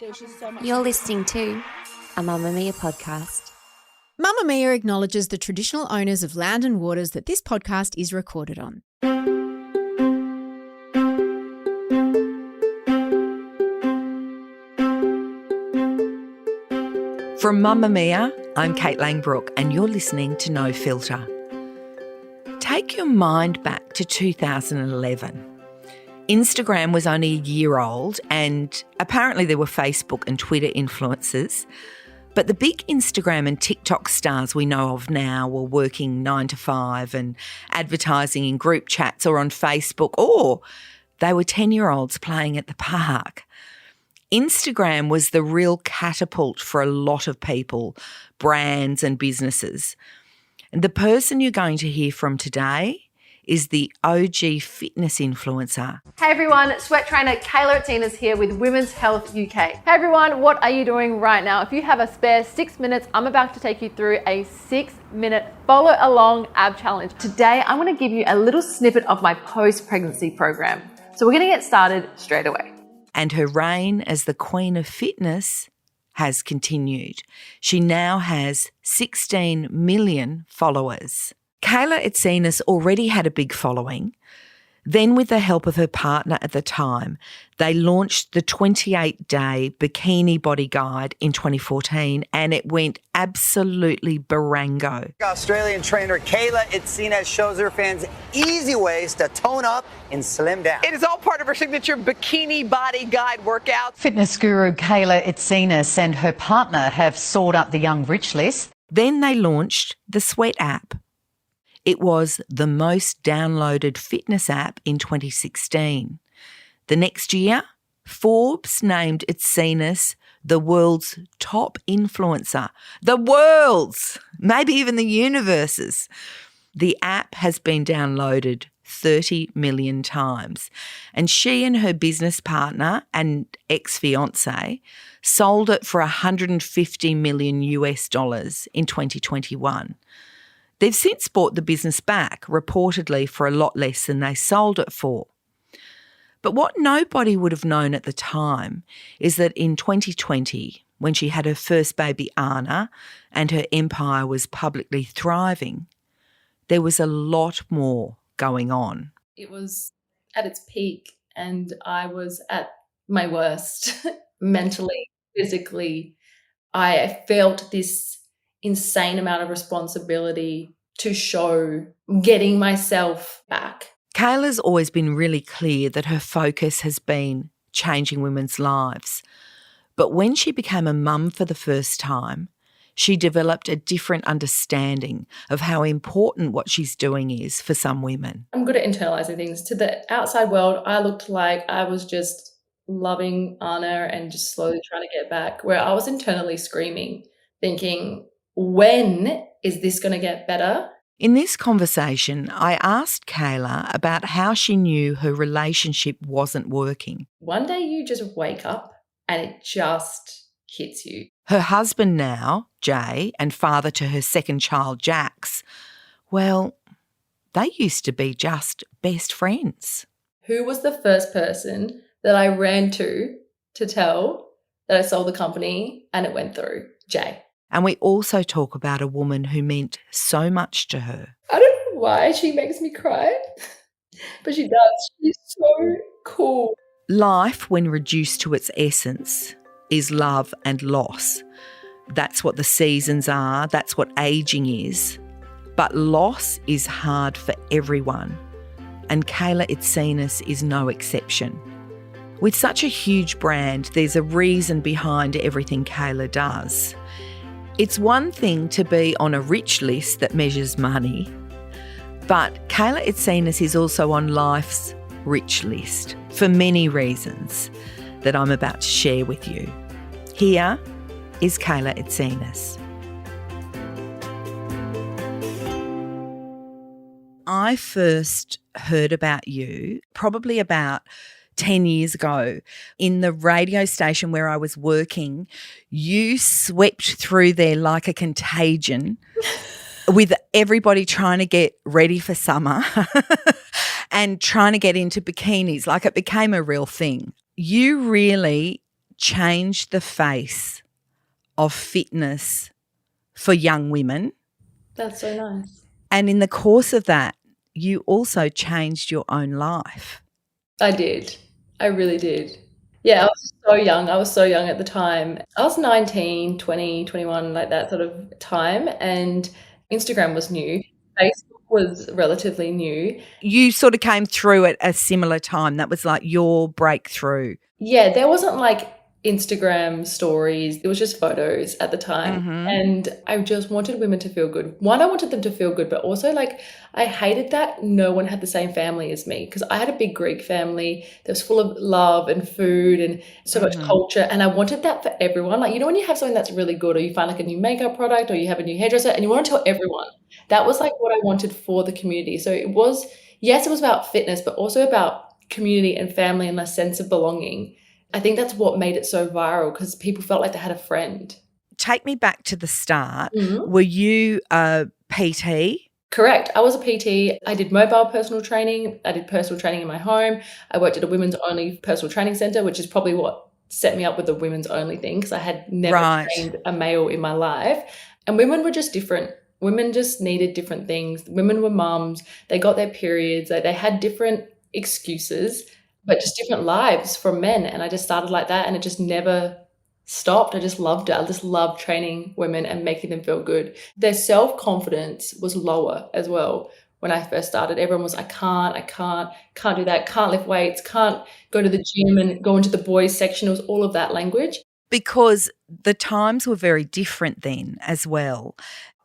There's just so much. You're listening to a Mamma Mia podcast. Mamma Mia acknowledges the traditional owners of land and waters that this podcast is recorded on. From Mamma Mia, I'm Kate Langbroek and you're listening to No Filter. Take your mind back to 2011. Instagram was only a year old and apparently there were Facebook and Twitter influencers. But the big Instagram and TikTok stars we know of now were working 9 to 5 and advertising in group chats or on Facebook, or they were 10-year-olds playing at the park. Instagram was the real catapult for a lot of people, brands and businesses. And the person you're going to hear from today is the OG fitness influencer. Hey everyone, sweat trainer Kayla Itsines here with Women's Health UK. Hey everyone, what are you doing right now? If you have a spare 6 minutes, I'm about to take you through a 6-minute follow along ab challenge. Today, I'm gonna give you a little snippet of my post-pregnancy program. So we're gonna get started straight away. And her reign as the Queen of Fitness has continued. She now has 16 million followers. Kayla Itsines already had a big following. Then, with the help of her partner at the time, they launched the 28-day Bikini Body Guide in 2014 and it went absolutely barango. Australian trainer Kayla Itsines shows her fans easy ways to tone up and slim down. It is all part of her signature Bikini Body Guide workout. Fitness guru Kayla Itsines and her partner have soared up the young rich list. Then they launched the Sweat app. It was the most downloaded fitness app in 2016. The next year, Forbes named Itsines the world's top influencer. The world's, maybe even the universe's. The app has been downloaded 30 million times. And she and her business partner and ex-fiance sold it for $150 million in 2021. They've since bought the business back, reportedly for a lot less than they sold it for. But what nobody would have known at the time is that in 2020, when she had her first baby Anna and her empire was publicly thriving, there was a lot more going on. It was at its peak and I was at my worst mentally, physically. I felt this insane amount of responsibility to show getting myself back. Kayla's always been really clear that her focus has been changing women's lives. But when she became a mum for the first time, she developed a different understanding of how important what she's doing is for some women. I'm good at internalising things. To the outside world, I looked like I was just loving Anna and just slowly trying to get back, where I was internally screaming, thinking, when is this going to get better? In this conversation, I asked Kayla about how she knew her relationship wasn't working. One day you just wake up and it just hits you. Her husband now, Jay, and father to her second child, Jax, well, they used to be just best friends. Who was the first person that I ran to tell that I sold the company and it went through? Jay. And we also talk about a woman who meant so much to her. I don't know why she makes me cry, but she does. She's so cool. Life, when reduced to its essence, is love and loss. That's what the seasons are. That's what ageing is. But loss is hard for everyone. And Kayla Itsines is no exception. With such a huge brand, there's a reason behind everything Kayla does. It's one thing to be on a rich list that measures money, but Kayla Itsines is also on life's rich list for many reasons that I'm about to share with you. Here is Kayla Itsines. I first heard about you probably about 10 years ago in the radio station where I was working. You swept through there like a contagion with everybody trying to get ready for summer and trying to get into bikinis. Like, it became a real thing. You really changed the face of fitness for young women. That's so nice. And in the course of that, you also changed your own life. I did. I really did. Yeah, I was so young. I was so young at the time. I was 19, 20, 21, like that sort of time. And Instagram was new. Facebook was relatively new. You sort of came through at a similar time. That was like your breakthrough. Yeah, there wasn't like Instagram stories. It was just photos at the time. And I just wanted women to feel good. One, I wanted them to feel good, but also like I hated that no one had the same family as me, because I had a big Greek family that was full of love and food and so much culture. And I wanted that for everyone. Like, you know, when you have something that's really good, or you find like a new makeup product, or you have a new hairdresser and you want to tell everyone, that was like what I wanted for the community. So it was, yes, it was about fitness, but also about community and family and a sense of belonging. I think that's what made it so viral, because people felt like they had a friend. Take me back to the start. Were you a PT? Correct. I was a PT. I did mobile personal training. I did personal training in my home. I worked at a women's only personal training center, which is probably what set me up with the women's only thing, because I had never trained a male in my life. And women were just different. Women just needed different things. Women were mums. They got their periods. They had different excuses, but just different lives from men. And I just started like that, and it just never stopped. I just loved it. I just loved training women and making them feel good. Their self-confidence was lower as well. When I first started, everyone was, I can't do that, can't lift weights, can't go to the gym and go into the boys section. It was all of that language. Because the times were very different then as well.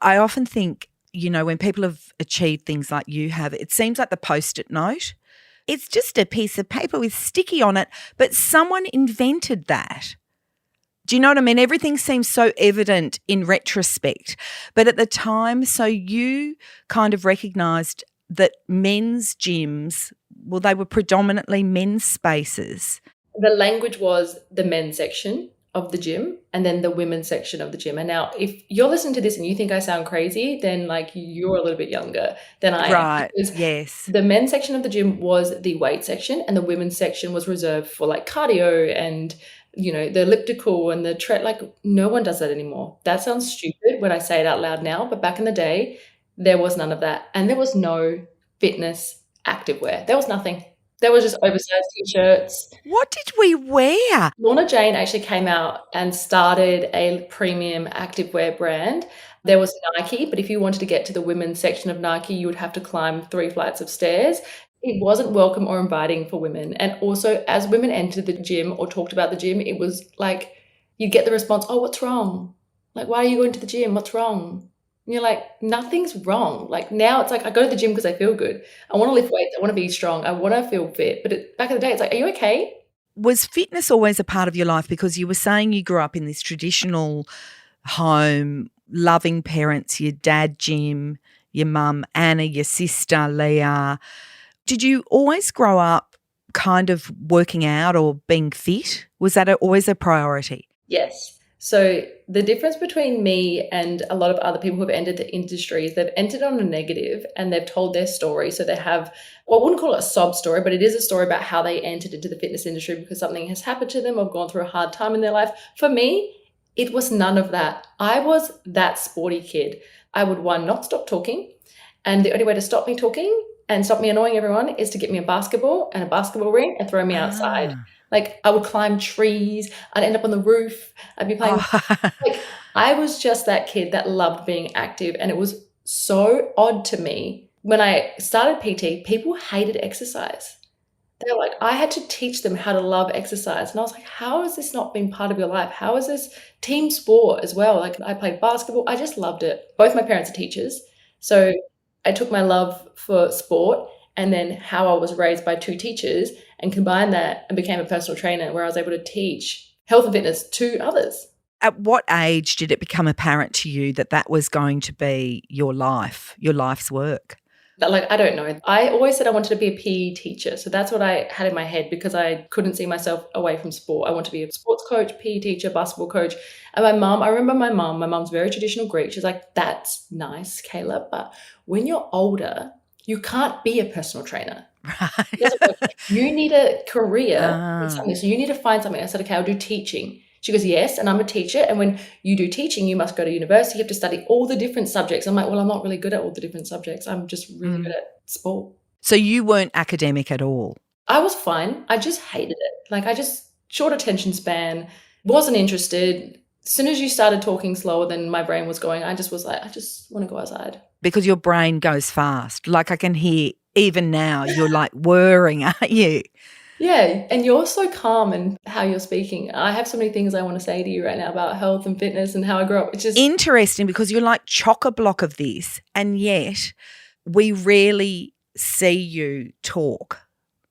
I often think, you know, when people have achieved things like you have, it seems like the Post-it note. It's just a piece of paper with sticky on it, but someone invented that. Do you know what I mean? Everything seems so evident in retrospect. But at the time, so you kind of recognised that men's gyms, well, they were predominantly men's spaces. The language was the men's section of the gym and then the women's section of the gym. And now if you're listening to this and you think I sound crazy, then like you're a little bit younger than I am. Right, yes. The men's section of the gym was the weight section, and the women's section was reserved for like cardio and, you know, the elliptical and the tread. Like no one does that anymore. That sounds stupid when I say it out loud now, but back in the day, there was none of that. And there was no fitness activewear. There was nothing. There was just oversized T-shirts. What did we wear? Lorna Jane actually came out and started a premium activewear brand. There was Nike, but if you wanted to get to the women's section of Nike, you would have to climb 3 flights of stairs. It wasn't welcome or inviting for women. And also, as women entered the gym or talked about the gym, it was like you'd get the response, oh, what's wrong? Like, why are you going to the gym? What's wrong? And you're like, nothing's wrong. Like now it's like, I go to the gym because I feel good. I want to lift weights. I want to be strong. I want to feel fit. But back in the day, it's like, are you okay? Was fitness always a part of your life? Because you were saying you grew up in this traditional home, loving parents, your dad, Jim, your mum, Anna, your sister, Leah. Did you always grow up kind of working out or being fit? Was that always a priority? Yes. So the difference between me and a lot of other people who have entered the industry is they've entered on a negative and they've told their story. So they have, well, I wouldn't call it a sob story, but it is a story about how they entered into the fitness industry because something has happened to them or gone through a hard time in their life. For me, it was none of that. I was that sporty kid. I would, one, not stop talking. And the only way to stop me talking and stop me annoying everyone is to get me a basketball and a basketball ring and throw me outside. Like I would climb trees. I'd end up on the roof. I'd be playing. Like I was just that kid that loved being active. And it was so odd to me. When I started PT, people hated exercise. They were like, I had to teach them how to love exercise. And I was like, how has this not been part of your life? How is this team sport as well? Like I played basketball. I just loved it. Both my parents are teachers. So I took my love for sport and then how I was raised by 2 teachers and combined that and became a personal trainer where I was able to teach health and fitness to others. At what age did it become apparent to you that that was going to be your life, your life's work? Like, I don't know. I always said I wanted to be a PE teacher. So that's what I had in my head because I couldn't see myself away from sport. I want to be a sports coach, PE teacher, basketball coach. And my mum, I remember my mom's very traditional Greek. She's like, that's nice, Kayla. But when you're older, you can't be a personal trainer. Right. It doesn't work. You need a career Ah. in something. So you need to find something. I said, okay, I'll do teaching. She goes, yes, and I'm a teacher. And when you do teaching, you must go to university. You have to study all the different subjects. I'm like, well, I'm not really good at all the different subjects. I'm just really good at sport. So you weren't academic at all? I was fine. I just hated it. Like, I just, short attention span, wasn't interested. As soon as you started talking slower than my brain was going, I just was like, I just want to go outside. Because your brain goes fast. Like, I can hear even now you're like whirring, aren't you? Yeah, and you're so calm in how you're speaking. I have so many things I want to say to you right now about health and fitness and how I grew up. It's just interesting because you're like chock-a-block of this, and yet we rarely see you talk.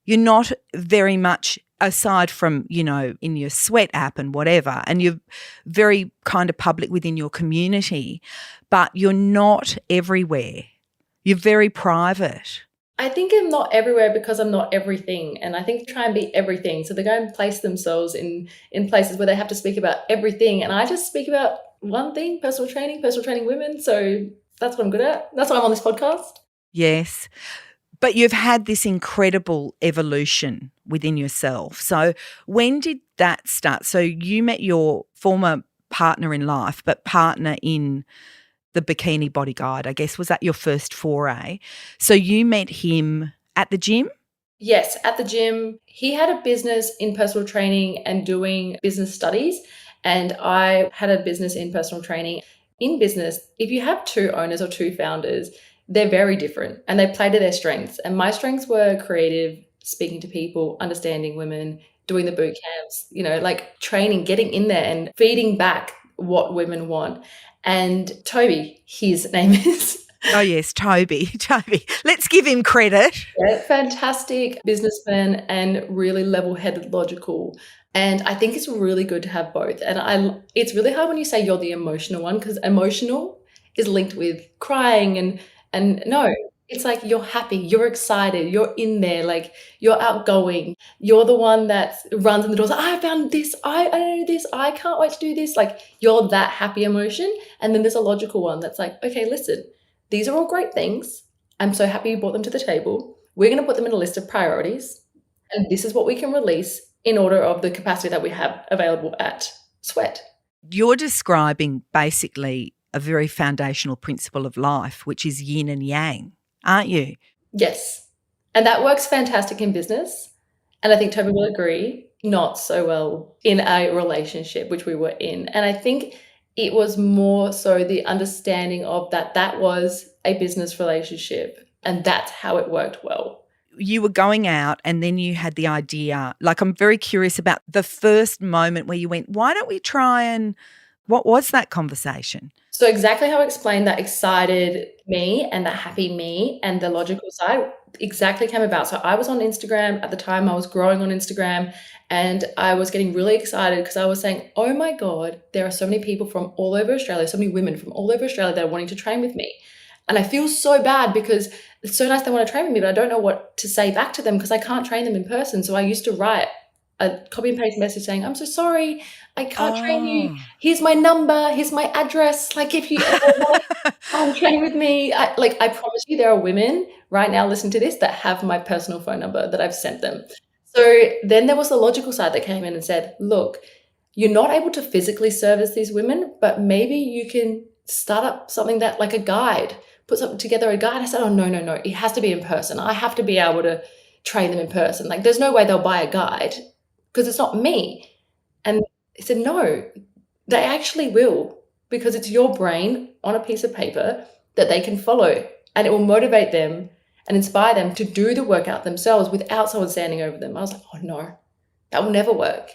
You're not very much, aside from, you know, in your sweat app and whatever, and you're very kind of public within your community, but you're not everywhere. You're very private. I think I'm not everywhere because I'm not everything. And I think try and be everything. So they go and place themselves in places where they have to speak about everything. And I just speak about one thing, personal training women. So that's what I'm good at. That's why I'm on this podcast. Yes. But you've had this incredible evolution within yourself. So when did that start? So you met your former partner in life, but partner in the Bikini Body Guide, I guess. Was that your first foray? So you met him at the gym? Yes, at the gym. He had a business in personal training and doing business studies, and I had a business in personal training. In business, if you have two owners or two founders, they're very different and they play to their strengths. And my strengths were creative, speaking to people, understanding women, doing the boot camps, you know, like training, getting in there and feeding back what women want. And Tobi, his name is. Oh, yes, Tobi. Let's give him credit. Yeah, fantastic businessman and really level-headed, logical. And I think it's really good to have both. And it's really hard when you say you're the emotional one, because emotional is linked with crying and no, it's like you're happy, you're excited, you're in there, like you're outgoing. You're the one that runs in the doors. I found this, I know this, I can't wait to do this. Like you're that happy emotion. And then there's a logical one that's like, okay, listen, these are all great things. I'm so happy you brought them to the table. We're going to put them in a list of priorities. And this is what we can release in order of the capacity that we have available at Sweat. You're describing basically a very foundational principle of life, which is yin and yang, aren't you? Yes. And that works fantastic in business. And I think Tobi will agree, not so well in a relationship, which we were in. And I think it was more so the understanding of that was a business relationship and that's how it worked well. You were going out and then you had the idea, like I'm very curious about the first moment where you went, why don't we try and, what was that conversation? So exactly how I explained that excited me and that happy me and the logical side exactly came about. So I was on Instagram at the time, I was growing on Instagram and I was getting really excited because I was saying, oh my God, there are so many people from all over Australia, so many women from all over Australia that are wanting to train with me. And I feel so bad because it's so nice they want to train with me, but I don't know what to say back to them because I can't train them in person. So I used to write a copy and paste message saying, I'm so sorry, I can't train you. Here's my number, here's my address. Like if you ever want to come train with me, I promise you there are women right now listening to this that have my personal phone number that I've sent them. So then there was the logical side that came in and said, look, you're not able to physically service these women, but maybe you can start up something that like a guide, put something together, a guide. I said, oh, no, it has to be in person. I have to be able to train them in person. Like there's no way they'll buy a guide because it's not me. And he said, no, they actually will because it's your brain on a piece of paper that they can follow and it will motivate them and inspire them to do the workout themselves without someone standing over them. I was like, oh no, that will never work.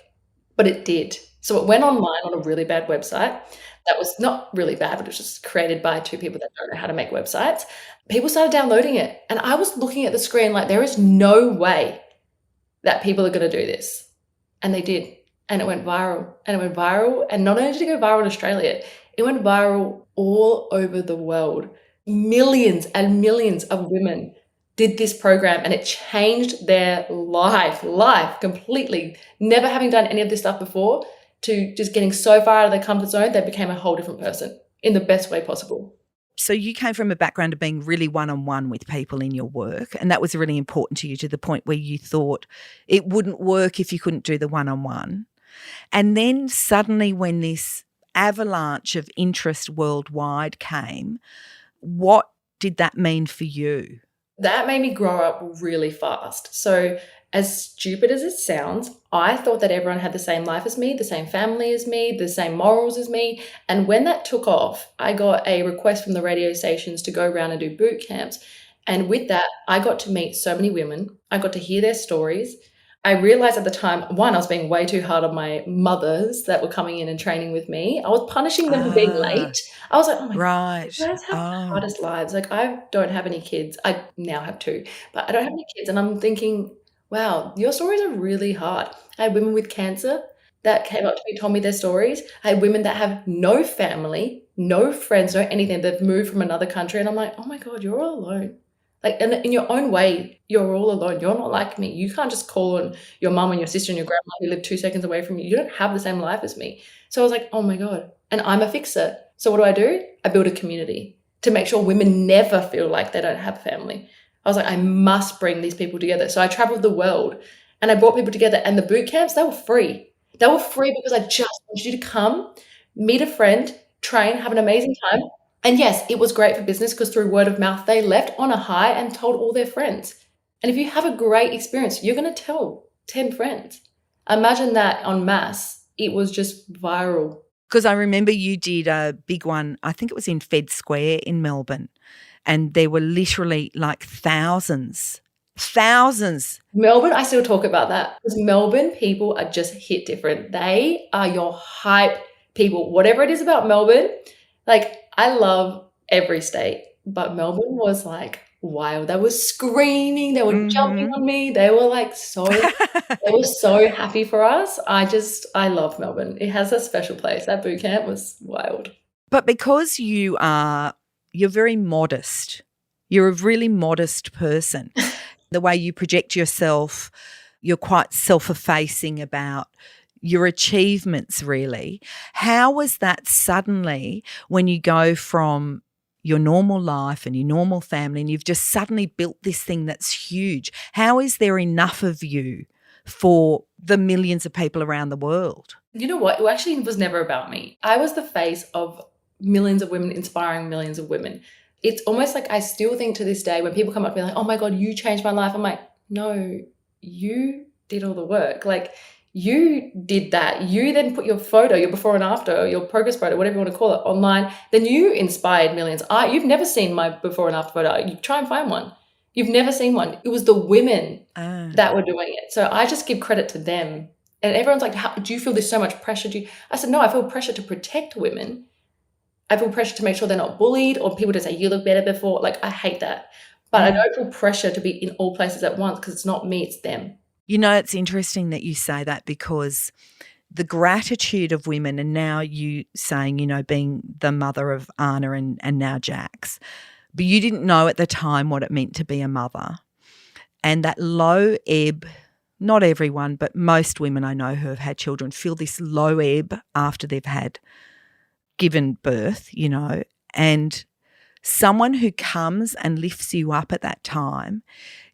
But it did. So it went online on a really bad website. That was not really bad, but it was just created by two people that don't know how to make websites. People started downloading it. And I was looking at the screen like there is no way that people are going to do this. And they did. And it went viral. And it went viral. And not only did it go viral in Australia, it went viral all over the world. Millions and millions of women did this program and it changed their life completely. Never having done any of this stuff before to just getting so far out of their comfort zone, they became a whole different person in the best way possible. So you came from a background of being really one-on-one with people in your work, and that was really important to you, to the point where you thought it wouldn't work if you couldn't do the one-on-one. And then suddenly when this avalanche of interest worldwide came, what did that mean for you? That made me grow up really fast. So as stupid as it sounds, I thought that everyone had the same life as me, the same family as me, the same morals as me. And when that took off, I got a request from the radio stations to go around and do boot camps. And with that, I got to meet so many women. I got to hear their stories. I realized at the time, one, I was being way too hard on my mothers that were coming in and training with me. I was punishing them for being late. I was like, oh my God, you guys have the hardest lives. Like, I don't have any kids. I now have 2, but I don't have any kids. And I'm thinking, wow, your stories are really hard. I had women with cancer that came up to me, told me their stories. I had women that have no family, no friends, no anything. They've moved from another country. And I'm like, oh my God, you're all alone. Like, in your own way, you're all alone. You're not like me. You can't just call on your mum and your sister and your grandma who live 2 seconds away from you. You don't have the same life as me. So I was like, oh my God. And I'm a fixer. So what do? I build a community to make sure women never feel like they don't have a family. I was like, I must bring these people together. So I traveled the world and I brought people together. And the boot camps, they were free. They were free because I just wanted you to come, meet a friend, train, have an amazing time. And yes, it was great for business because through word of mouth, they left on a high and told all their friends. And if you have a great experience, you're going to tell 10 friends. Imagine that en masse. It was just viral. Because I remember you did a big one, I think it was in Fed Square in Melbourne, and there were literally like thousands. Melbourne, I still talk about that because Melbourne people are just hit different. They are your hype people. Whatever it is about Melbourne, like, I love every state, but Melbourne was like wild. They were screaming. They were jumping on me. They were like they were so happy for us. I love Melbourne. It has a special place. That boot camp was wild. But because you're very modest. You're a really modest person. The way you project yourself, you're quite self-effacing about your achievements, really. How was that suddenly when you go from your normal life and your normal family and you've just suddenly built this thing that's huge? How is there enough of you for the millions of people around the world? You know what? It actually was never about me. I was the face of millions of women, inspiring millions of women. It's almost like I still think to this day when people come up to me like, oh my God, you changed my life. I'm like, no, you did all the work. Like, you did that. You then put your photo, your before and after, or your progress photo, whatever you want to call it, online. Then you inspired millions. You've never seen my before and after photo. You try and find one. You've never seen one. It was the women that were doing it. So I just give credit to them. And everyone's like, do you feel there's so much pressure? I said, no, I feel pressure to protect women. I feel pressure to make sure they're not bullied or people to say, you look better before. Like, I hate that. But I don't feel pressure to be in all places at once because it's not me, it's them. You know, it's interesting that you say that because the gratitude of women, and now you saying, you know, being the mother of Anna and now Jax, but you didn't know at the time what it meant to be a mother. And that low ebb, not everyone, but most women I know who have had children feel this low ebb after they've given birth, you know, and someone who comes and lifts you up at that time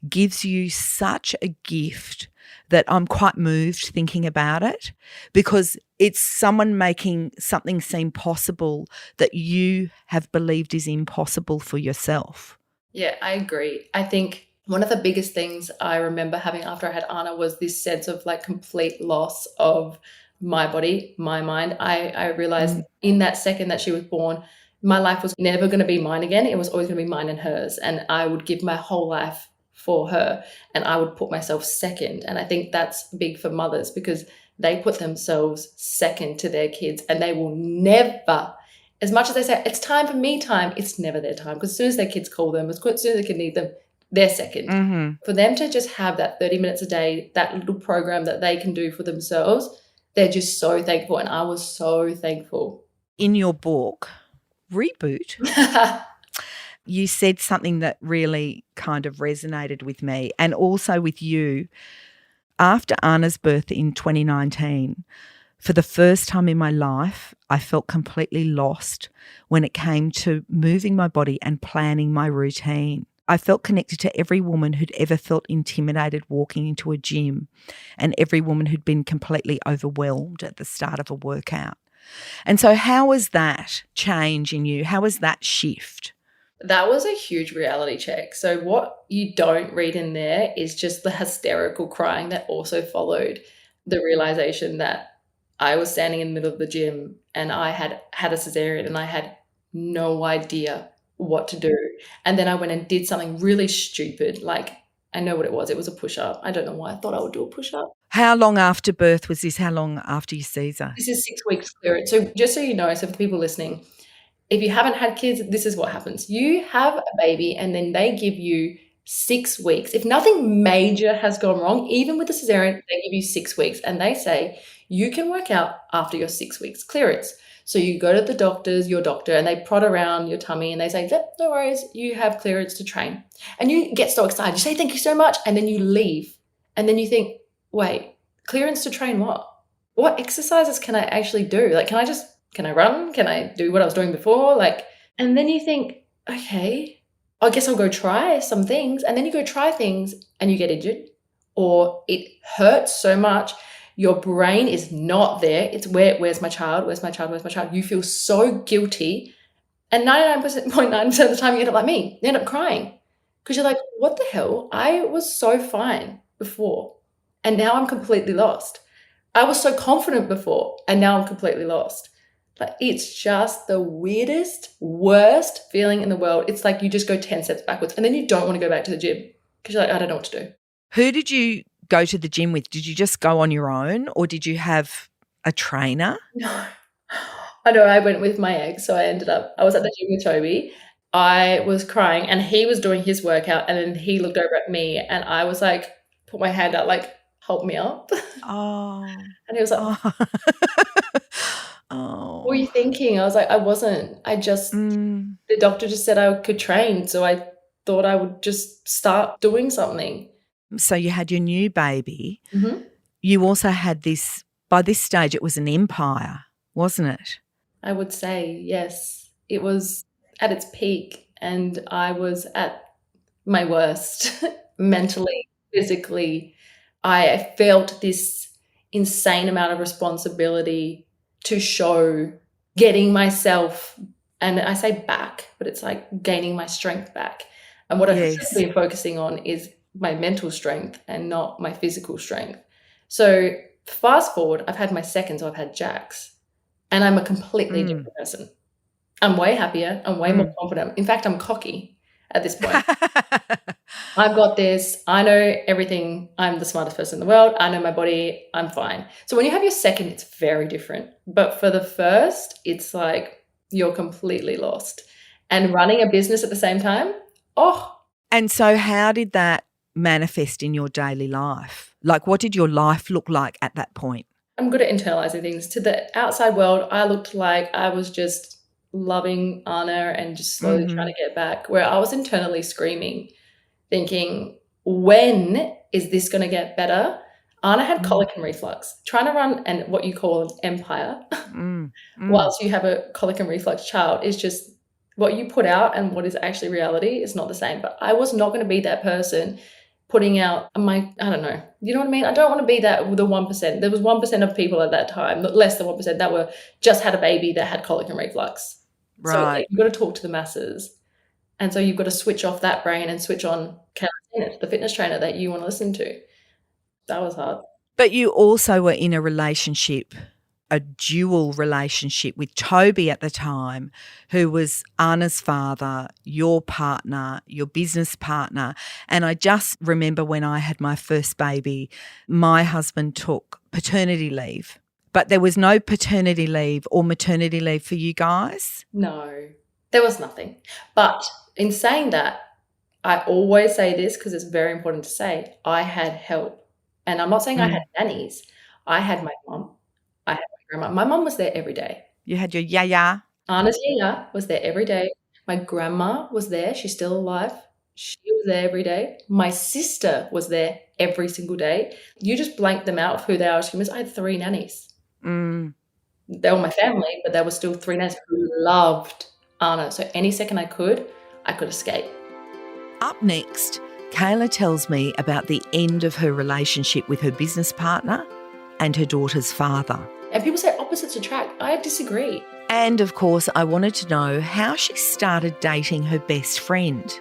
gives you such a gift that I'm quite moved thinking about it, because it's someone making something seem possible that you have believed is impossible for yourself. Yeah, I agree. I think one of the biggest things I remember having after I had Anna was this sense of like complete loss of my body, my mind. I realized in that second that she was born, my life was never going to be mine again. It was always going to be mine and hers. And I would give my whole life for her and I would put myself second. And I think that's big for mothers because they put themselves second to their kids and they will never, as much as they say, it's time for me time, it's never their time because as soon as their kids call them, as soon as they can need them, they're second. For them to just have that 30 minutes a day, that little program that they can do for themselves, they're just so thankful. And I was so thankful. In your book, Reboot, you said something that really kind of resonated with me and also with you. After Anna's birth in 2019, For the first time in my life, I felt completely lost when it came to moving my body and planning my routine. I felt connected to every woman who'd ever felt intimidated walking into a gym and every woman who'd been completely overwhelmed at the start of a workout. And so how was that change in you? How was that shift? That was a huge reality check. So what you don't read in there is just the hysterical crying that also followed the realization that I was standing in the middle of the gym and I had had a cesarean and I had no idea what to do. And then I went and did something really stupid. Like, I know what it was. It was a push-up. I don't know why I thought I would do a push-up. How long after birth was this? How long after your Caesar? This is 6 weeks clearance. So just so you know, so for people listening, if you haven't had kids, this is what happens. You have a baby and then they give you 6 weeks. If nothing major has gone wrong, even with the cesarean, they give you 6 weeks and they say you can work out after your 6 weeks clearance. So you go to the doctors, your doctor, and they prod around your tummy and they say, yep, no worries, you have clearance to train. And you get so excited. You say, thank you so much. And then you leave. And then you think, wait, clearance to train what? What exercises can I actually do? Like, can I run? Can I do what I was doing before? Like, and then you think, okay, I guess I'll go try some things. And then you go try things and you get injured or it hurts so much. Your brain is not there. It's where's my child? Where's my child? Where's my child? You feel so guilty. And 99.9% of the time you end up like me. You end up crying because you're like, what the hell? I was so fine before and now I'm completely lost. I was so confident before and now I'm completely lost. Like, it's just the weirdest, worst feeling in the world. It's like you just go 10 steps backwards and then you don't want to go back to the gym because you're like, I don't know what to do. Who did you go to the gym with? Did you just go on your own or did you have a trainer? No. I know, I went with my ex, so I was at the gym with Tobi. I was crying and he was doing his workout and then he looked over at me and I was like, put my hand out like, help me up. Oh. And he was like, Oh. what were you thinking? I was like, I wasn't. The doctor just said I could train. So I thought I would just start doing something. So you had your new baby. Mm-hmm. You also had this, by this stage it was an empire, wasn't it? I would say, yes. It was at its peak and I was at my worst mentally, physically. I felt this insane amount of responsibility to show, getting myself, and I say back, but it's like gaining my strength back. And what I've been focusing on is my mental strength and not my physical strength. So fast forward, I've had my second, so I've had Jax, and I'm a completely different person. I'm way happier. I'm way more confident. In fact, I'm cocky at this point. I've got this. I know everything. I'm the smartest person in the world. I know my body. I'm fine. So when you have your second, it's very different. But for the first, it's like you're completely lost. And running a business at the same time, And so how did that manifest in your daily life? Like, what did your life look like at that point? I'm good at internalizing things. To the outside world, I looked like I was just loving Anna and just slowly trying to get back, where I was internally screaming, thinking, when is this going to get better? Anna had colic and reflux. Trying to run what you call an empire whilst you have a colic and reflux child is just what you put out and what is actually reality is not the same. But I was not going to be that person putting out I don't know. You know what I mean? I don't want to be that with the 1%. There was 1% of people at that time, less than 1%, that were just had a baby that had colic and reflux. Right. So you've got to talk to the masses. And so you've got to switch off that brain and switch on Kayla Itsines, the fitness trainer that you want to listen to. That was hard. But you also were in a relationship, a dual relationship with Tobi at the time, who was Anna's father, your partner, your business partner. And I just remember when I had my first baby, my husband took paternity leave, but there was no paternity leave or maternity leave for you guys? No, there was nothing. But in saying that, I always say this because it's very important to say, I had help. And I'm not saying I had nannies. I had my mom. I had my grandma. My mom was there every day. You had your yaya. Anna's yaya was there every day. My grandma was there. She's still alive. She was there every day. My sister was there every single day. You just blank them out of who they are. I had 3 nannies. They were my family, but there were still 3 nannies who loved Anna. So any second I could escape. Up next, Kayla tells me about the end of her relationship with her business partner and her daughter's father. And people say opposites attract. I disagree. And, of course, I wanted to know how she started dating her best friend.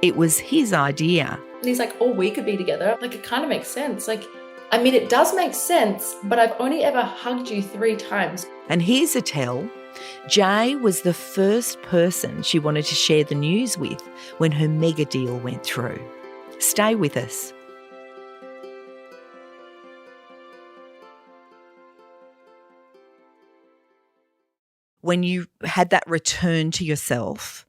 It was his idea. And he's like, oh, we could be together. Like, it kind of makes sense. Like, I mean, it does make sense, but I've only ever hugged you 3 times. And here's a tell. Jay was the first person she wanted to share the news with when her mega deal went through. Stay with us. When you had that return to yourself,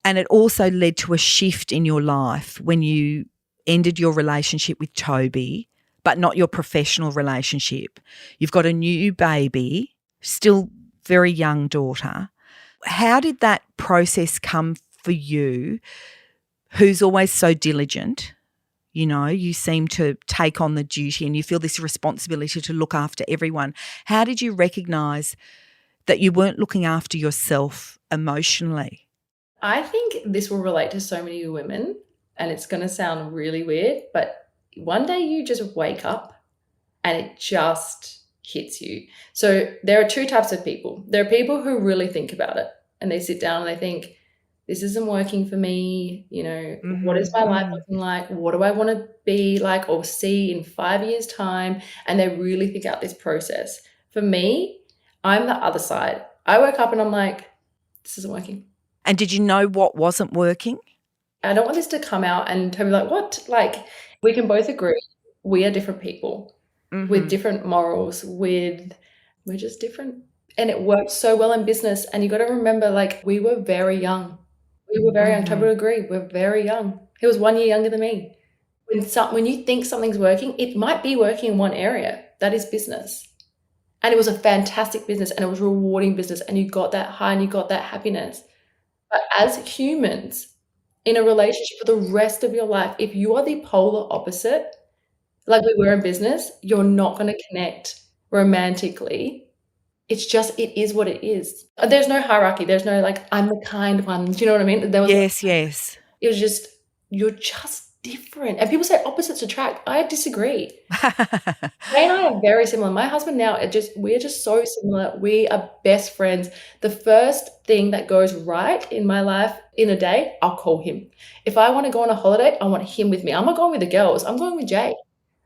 and it also led to a shift in your life when you ended your relationship with Tobi, but not your professional relationship. You've got a new baby, still very young daughter. How did that process come for you, who's always so diligent? You know, you seem to take on the duty and you feel this responsibility to look after everyone. How did you recognise that you weren't looking after yourself emotionally? I think this will relate to so many women, and it's going to sound really weird, but one day you just wake up and it just hits you. So there are 2 types of people. There are people who really think about it and they sit down and they think, this isn't working for me. You know, what is my life looking like? What do I want to be like or see in 5 years' time? And they really think out this process. For me, I'm the other side. I woke up and I'm like, this isn't working. And did you know what wasn't working? I don't want this to come out and to be like, what? Like, we can both agree we are different people with different morals, we're just different. And it worked so well in business. And you got to remember, like, we were very young. We were very young. Tobi would agree. We're very young. He was 1 year younger than me. When you think something's working, it might be working in one area. That is business. And it was a fantastic business and it was rewarding business and you got that high and you got that happiness. But as humans in a relationship for the rest of your life, if you are the polar opposite, like we were in business, you're not going to connect romantically. It is what it is. There's no hierarchy. There's no like, I'm the kind one. Do you know what I mean? Yes. It was just, you're just different. And people say opposites attract. I disagree. Jay and I are very similar. My husband now, we're just so similar. We are best friends. The first thing that goes right in my life in a day, I'll call him. If I want to go on a holiday, I want him with me. I'm not going with the girls. I'm going with Jay.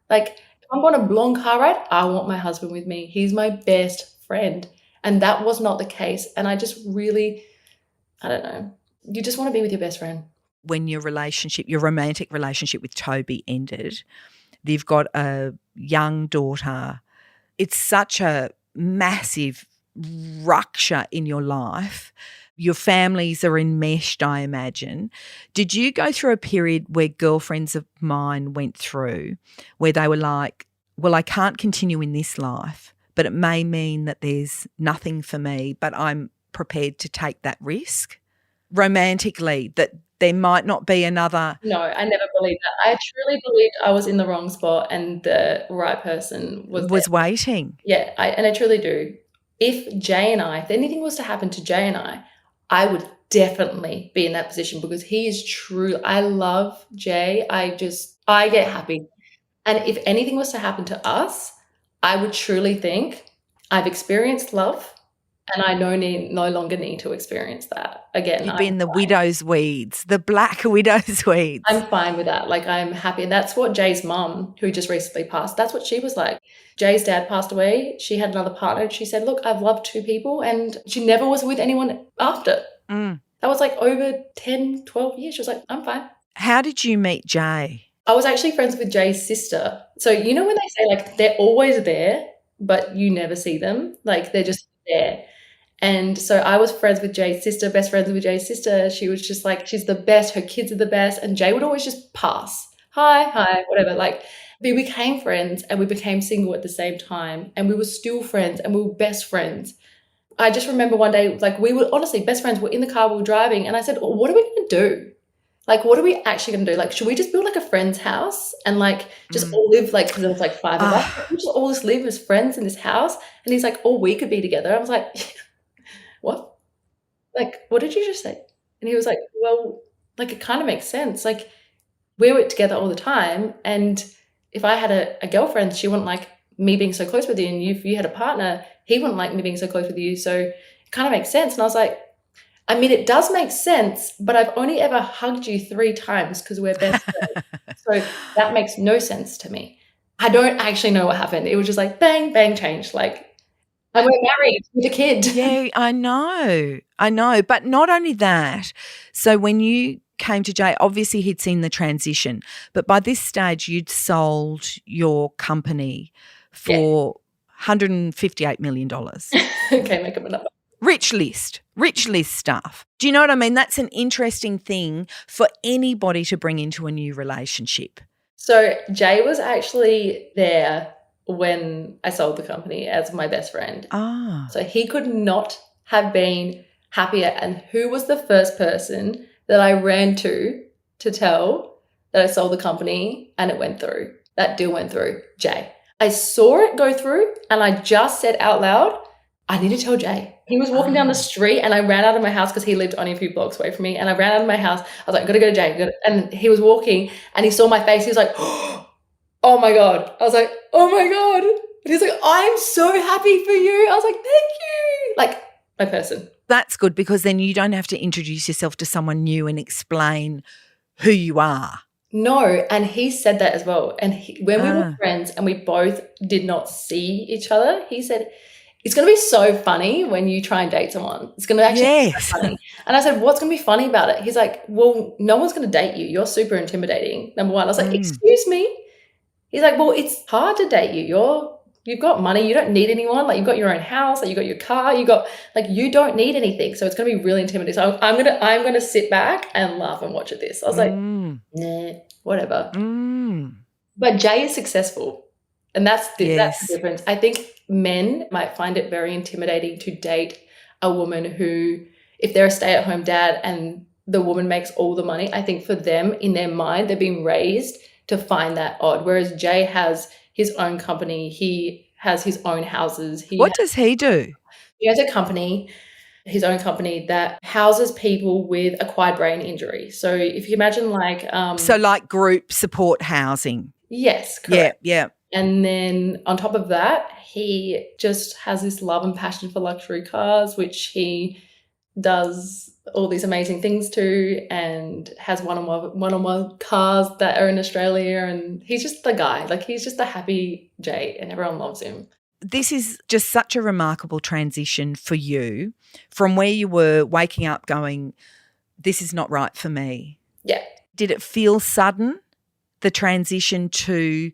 Like, if I'm going on a long car ride, I want my husband with me. He's my best friend. And that was not the case. And I just really, I don't know. You just want to be with your best friend. When your romantic relationship with Tobi ended, you've got a young daughter. It's such a massive rupture in your life. Your families are enmeshed, I imagine. Did you go through a period where girlfriends of mine went through where they were like, well, I can't continue in this life, but it may mean that there's nothing for me, but I'm prepared to take that risk? Romantically, that there might not be another. No, I never believed that. I truly believed I was in the wrong spot and the right person was waiting. Yeah, I truly do. If anything was to happen to Jay and I would definitely be in that position because he is true. I love Jay. I get happy. And if anything was to happen to us, I would truly think I've experienced love. And I no longer need to experience that again. You've been the widow's weeds, the black widow's weeds. I'm fine with that. Like, I'm happy. And that's what Jay's mum, who just recently passed, that's what she was like. Jay's dad passed away. She had another partner. And she said, look, I've loved 2 people. And she never was with anyone after. That was like over 10, 12 years. She was like, I'm fine. How did you meet Jay? I was actually friends with Jay's sister. So you know when they say like they're always there, but you never see them? Like they're just there. And so I was friends with Jay's sister, best friends with Jay's sister. She was just like, she's the best. Her kids are the best. And Jay would always just pass. Hi, whatever. Like we became friends and we became single at the same time. And we were still friends and we were best friends. I just remember one day, like we were honestly best friends. We're in the car, we were driving. And I said, well, what are we going to do? Like, what are we actually going to do? Like, should we just build like a friend's house and like just all live like, because there was like 5 of us, we just all just live as friends in this house? And he's like, all we could be together. I was like, what? Like, what did you just say? And he was like, well, like, it kind of makes sense. Like, we were together all the time. And if I had a girlfriend, she wouldn't like me being so close with you. And if you had a partner, he wouldn't like me being so close with you. So it kind of makes sense. And I was like, I mean, it does make sense, but I've only ever hugged you 3 times because we're best friends. So that makes no sense to me. I don't actually know what happened. It was just like bang, bang, change. Like, and we're married with a kid. Yeah, I know. But not only that. So when you came to Jay, obviously he'd seen the transition, but by this stage you'd sold your company for $158 million. Okay, make up a number. Rich list stuff. Do you know what I mean? That's an interesting thing for anybody to bring into a new relationship. So Jay was actually there when I sold the company as my best friend. Ah. So he could not have been happier. And who was the first person that I ran to tell that I sold the company and it went through? That deal went through. Jay. I saw it go through and I just said out loud, I need to tell Jay. He was walking down the street and I ran out of my house because he lived only a few blocks away from me. And I ran out of my house. I was like, gotta go to Jay. And he was walking and he saw my face. He was like, oh my God. I was like, oh my God. And he's like, I'm so happy for you. I was like, thank you. Like, my person. That's good because then you don't have to introduce yourself to someone new and explain who you are. No, and he said that as well. And when we were friends and we both did not see each other, he said, it's going to be so funny when you try and date someone. It's going to actually be so funny. And I said, what's going to be funny about it? He's like, well, no one's going to date you. You're super intimidating, number one. I was like, excuse me? He's like, well, it's hard to date you. You've got money. You don't need anyone. Like, you've got your own house. Like, you got your car. You don't need anything. So it's going to be really intimidating. So I'm going to sit back and laugh and watch at this. I was like, nah, whatever. But Jay is successful. And that's the difference. I think men might find it very intimidating to date a woman who, if they're a stay-at-home dad and the woman makes all the money, I think for them, in their mind, they're being raised to find that odd. Whereas Jay has his own company. He has his own houses. What does he do? He has a company, his own company that houses people with acquired brain injury. So if you imagine like... so like group support housing. Yes, correct. Yeah. And then on top of that, he just has this love and passion for luxury cars, which he does all these amazing things to, and has one-on-one cars that are in Australia. And he's just the guy. Like, he's just a happy Jay and everyone loves him. This is just such a remarkable transition for you from where you were waking up going, this is not right for me. Yeah. Did it feel sudden, the transition to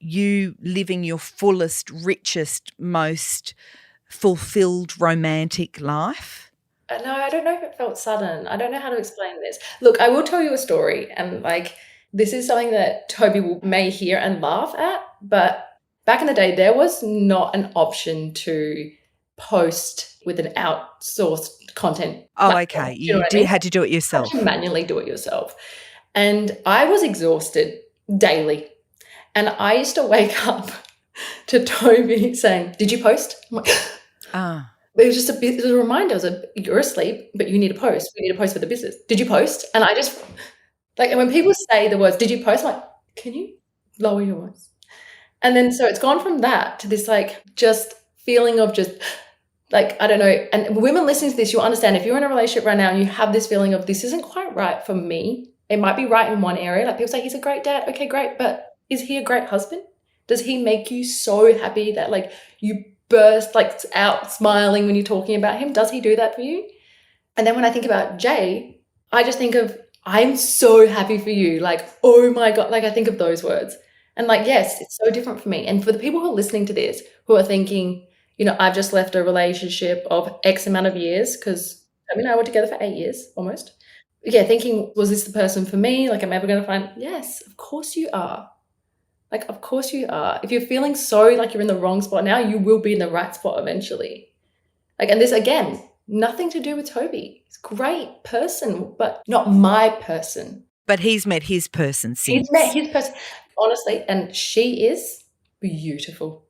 you living your fullest, richest, most fulfilled romantic life? No, I don't know if it felt sudden. I don't know how to explain this. Look, I will tell you a story, and like, this is something that Tobi may hear and laugh at, but back in the day, there was not an option to post with an outsourced content. Oh, okay. You had to do it yourself. You had to manually do it yourself. And I was exhausted daily. And I used to wake up to Tobi saying, did you post? I'm like, But it was just it was a reminder. I was like, you're asleep, but you need to post. We need to post for the business. Did you post? And I just, like, and when people say the words, did you post? I'm like, can you lower your voice? And then so it's gone from that to this, like, just feeling of just, like, I don't know. And women listening to this, you'll understand if you're in a relationship right now and you have this feeling of this isn't quite right for me. It might be right in one area. Like, people say he's a great dad. Okay, great. But is he a great husband? Does he make you so happy that, like, you burst, like, out smiling when you're talking about him? Does he do that for you? And then when I think about Jay, I just think of, I'm so happy for you. Like, oh my God. Like, I think of those words. And like, yes, it's so different for me. And for the people who are listening to this, who are thinking, you know, I've just left a relationship of X amount of years, because I mean, I were together for 8 years almost. Yeah, thinking, was this the person for me? Like, I'm ever going to find? Yes, of course you are. Like, of course you are. If you're feeling so like you're in the wrong spot now, you will be in the right spot eventually. Like, and this, again, Nothing to do with Tobi. He's a great person, but not my person. But he's met his person since. He's met his person, honestly, and she is beautiful.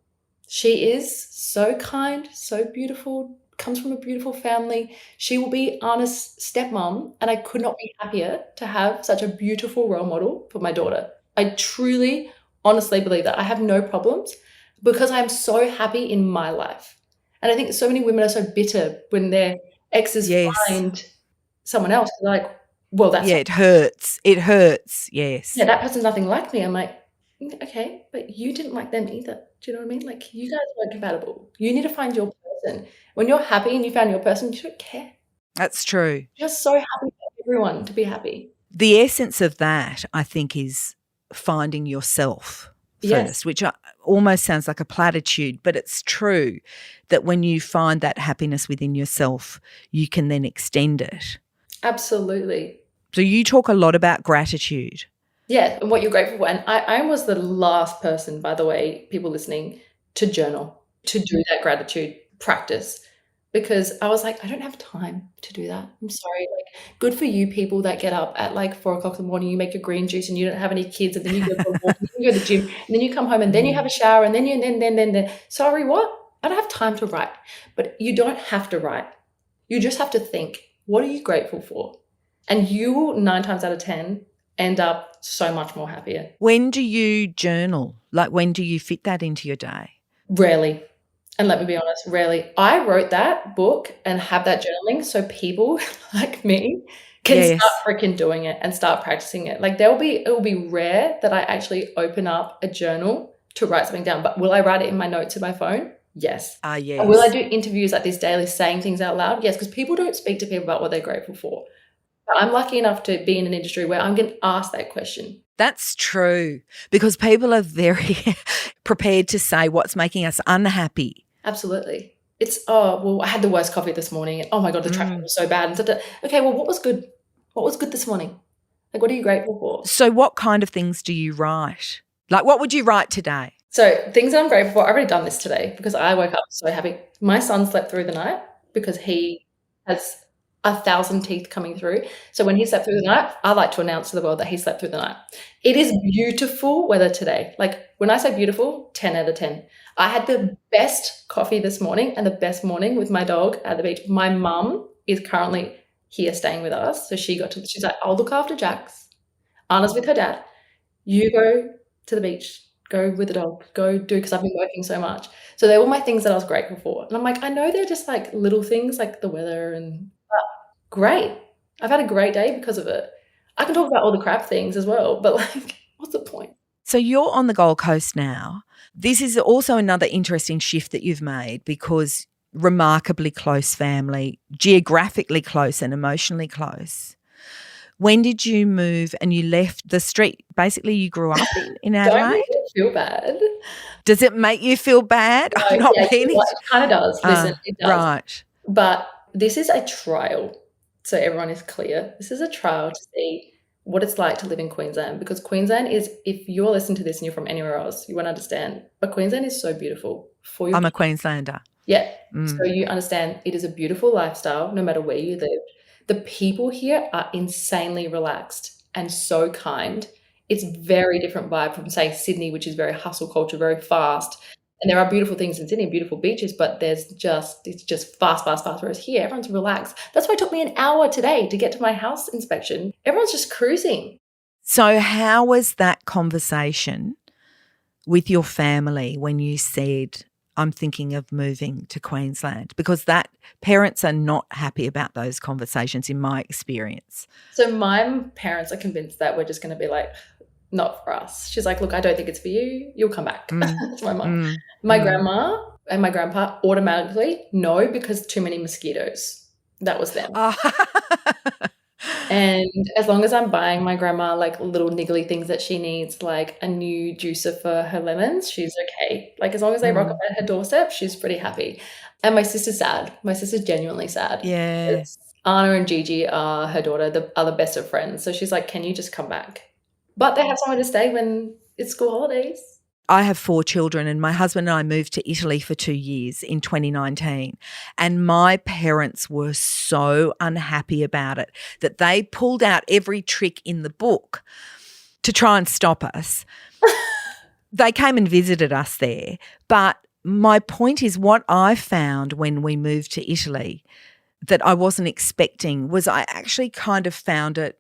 She is so kind, so beautiful, comes from a beautiful family. She will be Anna's stepmom, and I could not be happier to have such a beautiful role model for my daughter. I truly, honestly believe that. I have no problems because I'm so happy in my life. And I think so many women are so bitter when their exes find someone else. They're like, well, that's it hurts. It hurts, yes. Yeah, that person's nothing like me. I'm like, okay, but you didn't like them either. Do you know what I mean? Like, you guys weren't compatible. You need to find your person. When you're happy and you found your person, you don't care. That's true. You're so happy for everyone to be happy. The essence of that, I think, is finding yourself first, which almost sounds like a platitude, but it's true that when you find that happiness within yourself, you can then extend it. Absolutely. So you talk a lot about gratitude. Yeah, and what you're grateful for. And I was the last person, by the way, people listening, to journal, to do that gratitude practice, because I was like, I don't have time to do that. I'm sorry. Like, good for you people that get up at like 4 o'clock in the morning, you make your green juice and you don't have any kids, and then you go for a walk, and then you go to the gym, and then you come home, and then you have a shower, and then sorry, what? I don't have time to write. But you don't have to write. You just have to think, what are you grateful for? And you will 9 times out of 10 end up so much more happier. When do you journal? Like, when do you fit that into your day? Rarely. And let me be honest, rarely. I wrote that book and have that journaling so people like me can start freaking doing it and start practicing it. Like, it will be rare that I actually open up a journal to write something down. But will I write it in my notes in my phone? Yes. Yes. And will I do interviews like this daily saying things out loud? Yes, because people don't speak to people about what they're grateful for. But I'm lucky enough to be in an industry where I'm getting asked that question. That's true, because people are very prepared to say what's making us unhappy. Absolutely. It's, oh, well, I had the worst coffee this morning, and oh my God, the traffic was so bad. And okay, well, what was good? What was good this morning? Like, what are you grateful for? So what kind of things do you write? Like, what would you write today? So things that I'm grateful for, I've already done this today because I woke up so happy. My son slept through the night because he has 1,000 teeth coming through. So when he slept through the night, I like to announce to the world that he slept through the night. It is beautiful weather today. Like, when I say beautiful, 10 out of 10. I had the best coffee this morning and the best morning with my dog at the beach. My mum is currently here staying with us. So she's like, I'll look after Jax. Anna's with her dad. You go to the beach. Go with the dog, go do, because I've been working so much. So they were my things that I was grateful for. And I'm like, I know they're just like little things like the weather great. I've had a great day because of it. I can talk about all the crap things as well, but like, what's the point? So you're on the Gold Coast now. This is also another interesting shift that you've made, because remarkably close family, geographically close and emotionally close. When did you move and you left the street? Basically, you grew up in Adelaide? Don't make me feel bad. Does it make you feel bad? No, I'm not yeah, meaning it kind of does. Listen, it does. Right. But this is a trial, so everyone is clear. This is a trial to see what it's like to live in Queensland, because Queensland is, if you're listening to this and you're from anywhere else, you won't understand. But Queensland is so beautiful for you. I'm a Queenslander. Yeah. So you understand it is a beautiful lifestyle no matter where you live. The people here are insanely relaxed and so kind. It's very different vibe from, say, Sydney, which is very hustle culture, very fast. And there are beautiful things in Sydney, beautiful beaches, but it's just fast. Whereas here, everyone's relaxed. That's why it took me an hour today to get to my house inspection. Everyone's just cruising. So how was that conversation with your family when you said, I'm thinking of moving to Queensland? Because that parents are not happy about those conversations, in my experience. So my parents are convinced that we're just going to be like, not for us. She's like, look, I don't think it's for you. You'll come back. That's my mum. My grandma and my grandpa automatically no, because too many mosquitoes. That was them. And as long as I'm buying my grandma like little niggly things that she needs, like a new juicer for her lemons, she's okay. Like, as long as they rock up at her doorstep, she's pretty happy. And my sister's sad. My sister's genuinely sad. Yeah. Anna and Gigi are her daughter, are the best of friends. So she's like, can you just come back? But they have somewhere to stay when it's school holidays. I have 4 children and my husband and I moved to Italy for 2 years in 2019, and my parents were so unhappy about it that they pulled out every trick in the book to try and stop us. They came and visited us there, but my point is what I found when we moved to Italy that I wasn't expecting was I actually kind of found it,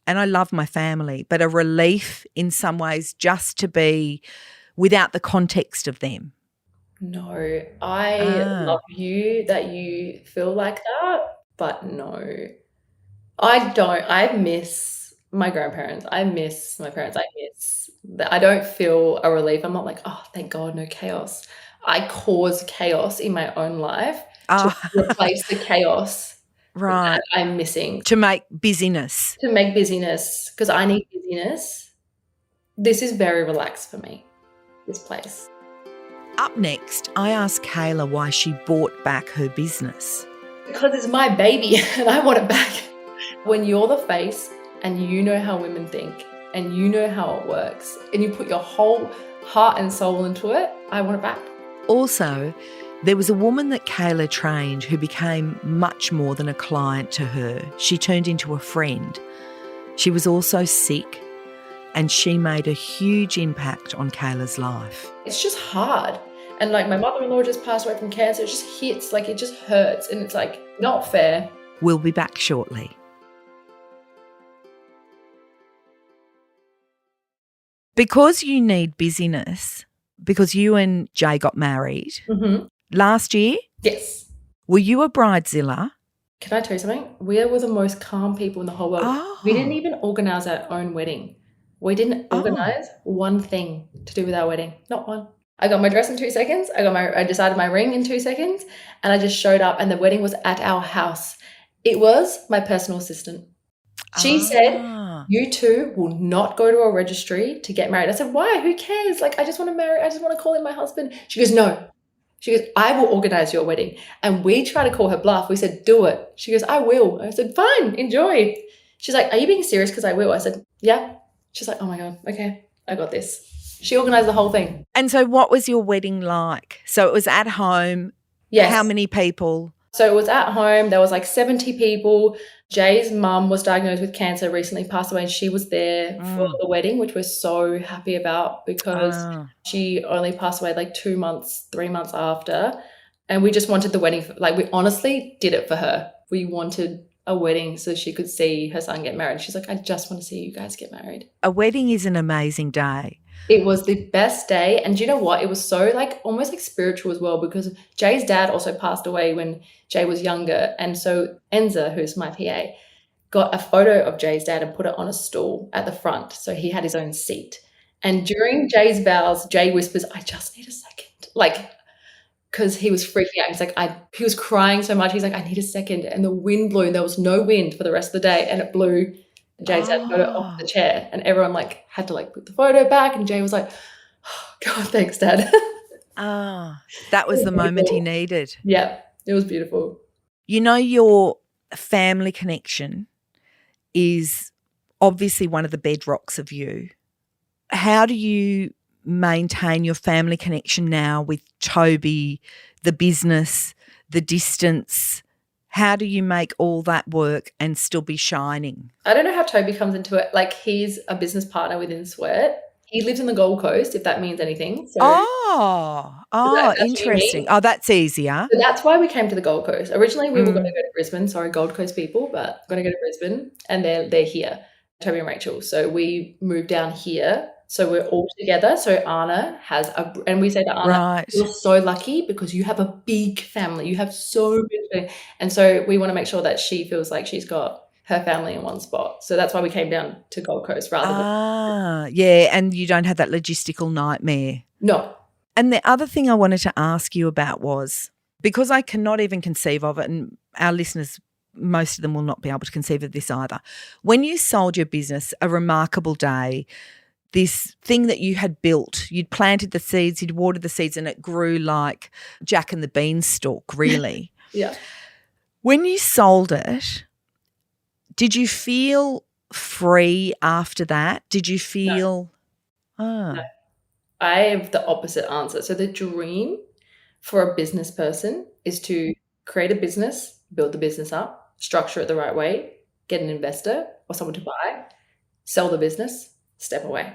and I love my family, but a relief in some ways just to be without the context of them. No, I love you that you feel like that, but no, I don't. I miss my grandparents. I miss my parents. I miss that. I don't feel a relief. I'm not like, oh, thank God, no chaos. I cause chaos in my own life to replace the chaos that I'm missing. To make busyness. To make busyness, because I need busyness. This is very relaxed for me, this place. Up next, I asked Kayla why she bought back her business. Because it's my baby and I want it back. When you're the face and you know how women think and you know how it works and you put your whole heart and soul into it, I want it back. Also, there was a woman that Kayla trained who became much more than a client to her. She turned into a friend. She was also sick, and she made a huge impact on Kayla's life. It's just hard. And like my mother-in-law just passed away from cancer. It just hits, like it just hurts. And it's like not fair. We'll be back shortly. Because you need busyness, because you and Jay got married last year. Yes. Were you a bridezilla? Can I tell you something? We were the most calm people in the whole world. Oh. We didn't even organise our own wedding. We didn't organise one thing to do with our wedding. Not one. I got my dress in 2 seconds. I decided my ring in 2 seconds, and I just showed up, and the wedding was at our house. It was my personal assistant. She said, you two will not go to a registry to get married. I said, why? Who cares? Like, I just want to marry. I just want to call in my husband. She goes, no. She goes, I will organise your wedding. And we tried to call her bluff. We said, do it. She goes, I will. I said, fine, enjoy. She's like, are you being serious? Because I will. I said, yeah. She's like, oh my God, okay, I got this. She organised the whole thing. And so what was your wedding like? So it was at home? Yes. How many people? So it was at home. There was like 70 people. Jay's mum was diagnosed with cancer, recently passed away, and she was there for the wedding, which we're so happy about because she only passed away like 3 months after. And we just wanted the wedding. We honestly did it for her. We wanted a wedding so she could see her son get married. She's like, I just want to see you guys get married. A wedding is an amazing day. It was the best day. And do you know what? It was so almost spiritual as well, because Jay's dad also passed away when Jay was younger. And so Enza, who's my PA, got a photo of Jay's dad and put it on a stool at the front. So he had his own seat. And during Jay's vows, Jay whispers, I just need a second. Because he was freaking out. He's like, he was crying so much. He's like, I need a second. And the wind blew. There was no wind for the rest of the day. And it blew Jay's dad photo off the chair. And everyone had to put the photo back. And Jay was like, oh, God, thanks, Dad. That was the moment he needed. Yeah, it was beautiful. You know, your family connection is obviously one of the bedrocks of you. How do you maintain your family connection now with Tobi, the business, the distance? How do you make all that work and still be shining? I don't know how Tobi comes into it. He's a business partner within Sweat. He lives in the Gold Coast, if that means anything. So that's interesting. Oh, that's easier. So that's why we came to the Gold Coast. Originally, we were going to go to Brisbane. Sorry, Gold Coast people, but going to go to Brisbane, and they're here, Tobi and Rachel. So we moved down here. So we're all together. So Anna and we say to Anna, you're so lucky because you have a big family. You have so many. And so we want to make sure that she feels like she's got her family in one spot. So that's why we came down to Gold Coast rather than. Yeah, and you don't have that logistical nightmare. No. And the other thing I wanted to ask you about was, because I cannot even conceive of it, and our listeners, most of them will not be able to conceive of this either. When you sold your business, a remarkable day, this thing that you had built, you'd planted the seeds, you'd watered the seeds, and it grew like Jack and the Beanstalk, really. Yeah. When you sold it, did you feel free after that? Did you feel – No. I have the opposite answer. So the dream for a business person is to create a business, build the business up, structure it the right way, get an investor or someone to buy, sell the business, step away.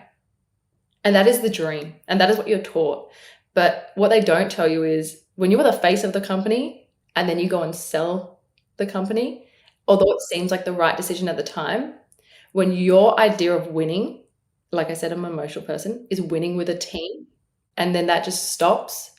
And that is the dream. And that is what you're taught. But what they don't tell you is when you are the face of the company and then you go and sell the company, although it seems like the right decision at the time, when your idea of winning, like I said, I'm an emotional person, is winning with a team, and then that just stops,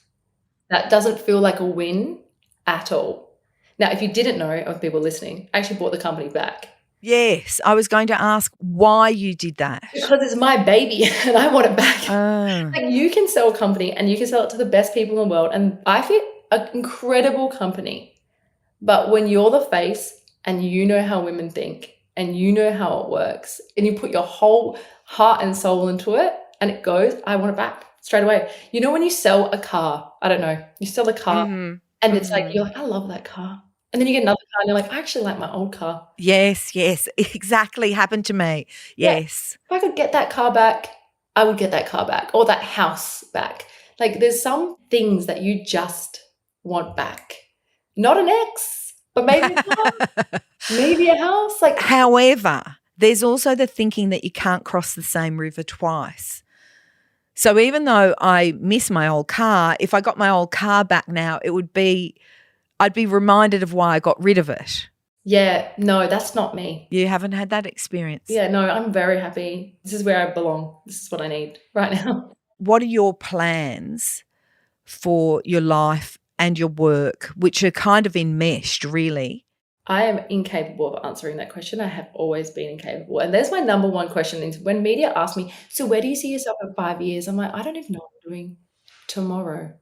that doesn't feel like a win at all. Now, if you didn't know, of people listening, I actually bought the company back. Yes, I was going to ask why you did that. Because it's my baby and I want it back. Like, you can sell a company and you can sell it to the best people in the world, and I think an incredible company. But when you're the face and you know how women think and you know how it works and you put your whole heart and soul into it and it goes, I want it back straight away. You know, when you sell a car, I don't know, you sell a car and it's like, you're like, I love that car. And then you get another car and you're like, I actually like my old car. Yes, exactly. Happened to me. Yes. Yeah. If I could get that car back, I would get that car back or that house back. Like, there's some things that you just want back. Not an ex, but maybe a car, maybe a house. Like, however, there's also the thinking that you can't cross the same river twice. So even though I miss my old car, if I got my old car back now, I'd be reminded of why I got rid of it. Yeah, no, that's not me. You haven't had that experience? Yeah, no, I'm very happy. This is where I belong. This is what I need right now. What are your plans for your life and your work, which are kind of enmeshed, really? I am incapable of answering that question. I have always been incapable. And there's my number one question is when media ask me, so where do you see yourself in 5 years? I'm like, I don't even know what I'm doing tomorrow.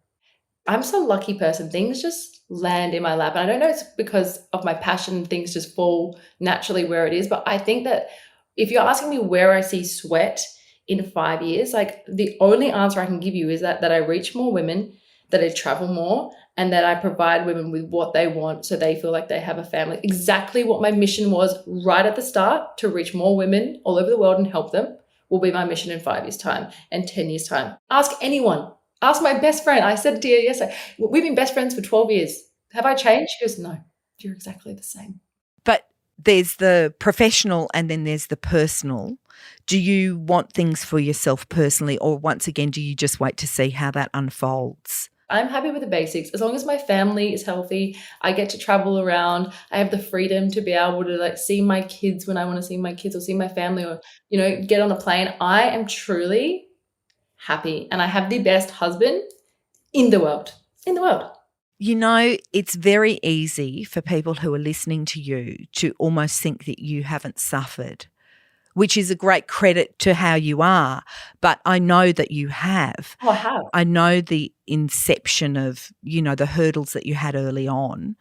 I'm such a lucky person. Things just land in my lap. And I don't know it's because of my passion, things just fall naturally where it is. But I think that if you're asking me where I see sweat in 5 years, like, the only answer I can give you is that I reach more women, that I travel more, and that I provide women with what they want so they feel like they have a family. Exactly what my mission was right at the start, to reach more women all over the world and help them, will be my mission in 5 years' time and 10 years' time. Ask anyone. Ask my best friend. I said to her yesterday, we've been best friends for 12 years. Have I changed? She goes, no, you're exactly the same. But there's the professional and then there's the personal. Do you want things for yourself personally, or once again, do you just wait to see how that unfolds? I'm happy with the basics. As long as my family is healthy, I get to travel around. I have the freedom to be able to, like, see my kids when I want to see my kids, or see my family, or, you know, get on a plane. I am truly happy, and I have the best husband in the world. In the world. You know, it's very easy for people who are listening to you to almost think that you haven't suffered, which is a great credit to how you are. But I know that you have. Oh, I have. I know the inception of, you know, the hurdles that you had early on.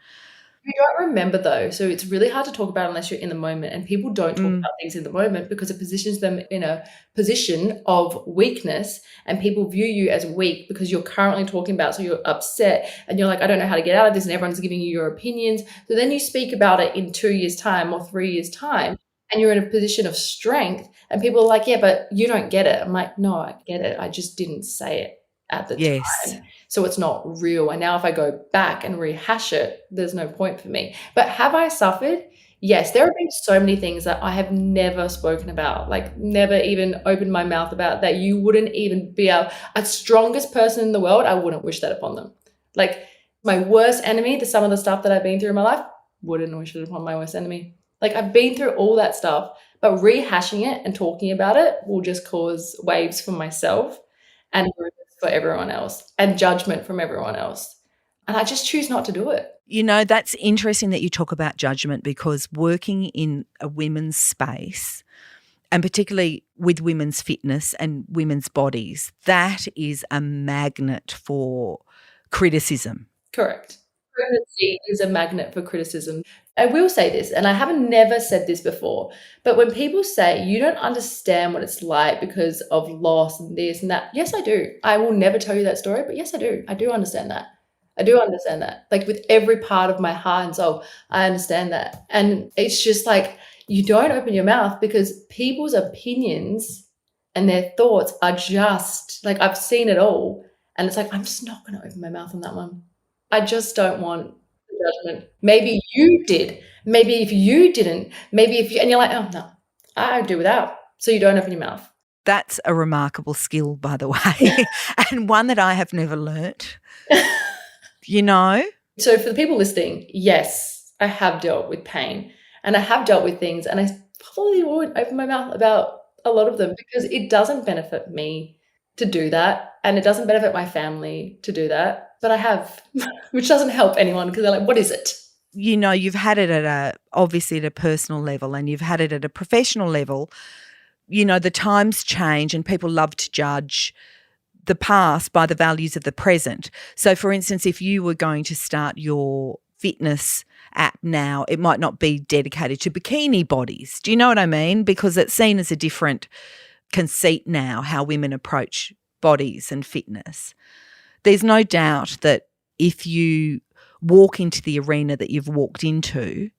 You don't remember, though, so it's really hard to talk about unless you're in the moment, and people don't talk about things in the moment because it positions them in a position of weakness, and people view you as weak because you're currently talking about, so you're upset and you're like, I don't know how to get out of this, and everyone's giving you your opinions. So then you speak about it in 2 years' time or 3 years' time, and you're in a position of strength, and people are like, yeah, but you don't get it. I'm like, no, I get it. I just didn't say it at the time. So it's not real. And now if I go back and rehash it, there's no point for me. But have I suffered? Yes, there have been so many things that I have never spoken about, like never even opened my mouth about, that you wouldn't even be a strongest person in the world. I wouldn't wish that upon them. Like, my worst enemy, some of the stuff that I've been through in my life, wouldn't wish it upon my worst enemy. Like, I've been through all that stuff, but rehashing it and talking about it will just cause waves for myself and for everyone else, and judgment from everyone else. And I just choose not to do it. You know, that's interesting that you talk about judgment, because working in a women's space, and particularly with women's fitness and women's bodies, that is a magnet for criticism. Correct. Pregnancy is a magnet for criticism. I will say this, and I haven't never said this before, but when people say you don't understand what it's like because of loss and this and that, yes, I do. I will never tell you that story, but yes, I do. I do understand that. I do understand that. Like, with every part of my heart and soul, I understand that. And it's just like, you don't open your mouth because people's opinions and their thoughts are just like, I've seen it all, and it's like, I'm just not going to open my mouth on that one. I just don't want the judgment. Maybe you did. Maybe if you didn't. Maybe if you, and you're like, oh no, I do without. So you don't open your mouth. That's a remarkable skill, by the way, and one that I have never learnt. You know? So for the people listening, yes, I have dealt with pain and I have dealt with things, and I probably won't open my mouth about a lot of them because it doesn't benefit me to do that, and it doesn't benefit my family to do that. But I have, which doesn't help anyone because they're like, what is it? You know, you've had it obviously at a personal level, and you've had it at a professional level. You know, the times change and people love to judge the past by the values of the present. So, for instance, if you were going to start your fitness app now, it might not be dedicated to bikini bodies. Do you know what I mean? Because it's seen as a different conceit now, how women approach bodies and fitness. There's no doubt that if you walk into the arena that you've walked into,